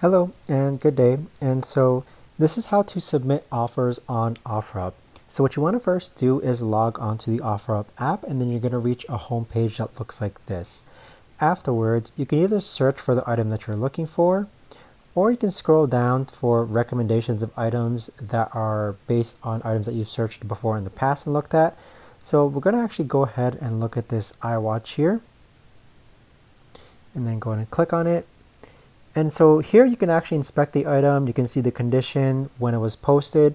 Hello and good day. And so this is how to submit offers on Offerup. So what you want to first do is log onto the Offerup app, and then you're going to reach a home page that looks like this. Afterwards, you can either search for the item that you're looking for, or you can scroll down for recommendations of items that are based on items that you've searched before in the past and looked at. So we're going to actually go ahead and look at this iWatch here, and then go ahead and click on it. And so here you can actually inspect the item. You can see the condition when it was posted.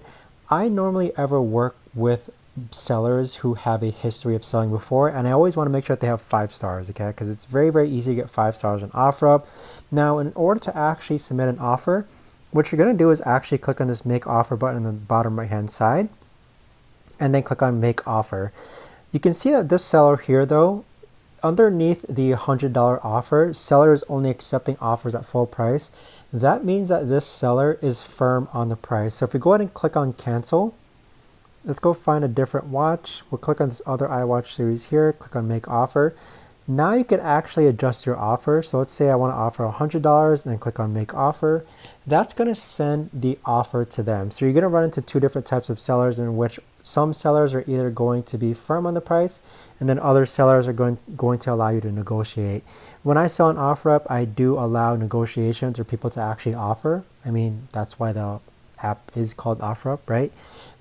I normally ever work with sellers who have a history of selling before, and I always want to make sure that they have 5 stars, okay? Because it's very, very easy to get 5 stars on Offerup. Now, in order to actually submit an offer, what you're going to do is actually click on this Make Offer button on the bottom right-hand side, and then click on Make Offer. You can see that this seller here, though, underneath the $100 offer, seller is only accepting offers at full price. That means that this seller is firm on the price. So if we go ahead and click on cancel, let's go find a different watch. We'll click on this other iWatch series here, click on make offer. Now you can actually adjust your offer. So let's say I want to offer $100 and then click on make offer. That's going to send the offer to them. So you're going to run into 2 different types of sellers, in which some sellers are either going to be firm on the price, and then other sellers are going to allow you to negotiate. When I sell an Offerup, I do allow negotiations or people to actually offer. I mean, that's why the app is called Offerup, right?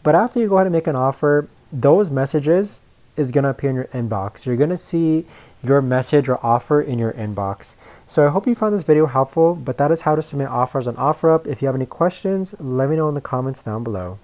But after you go ahead and make an offer, those messages is going to appear in your inbox. You're going to see your message or offer in your inbox. So I hope you found this video helpful, but that is how to submit offers on Offerup. If you have any questions, let me know in the comments down below.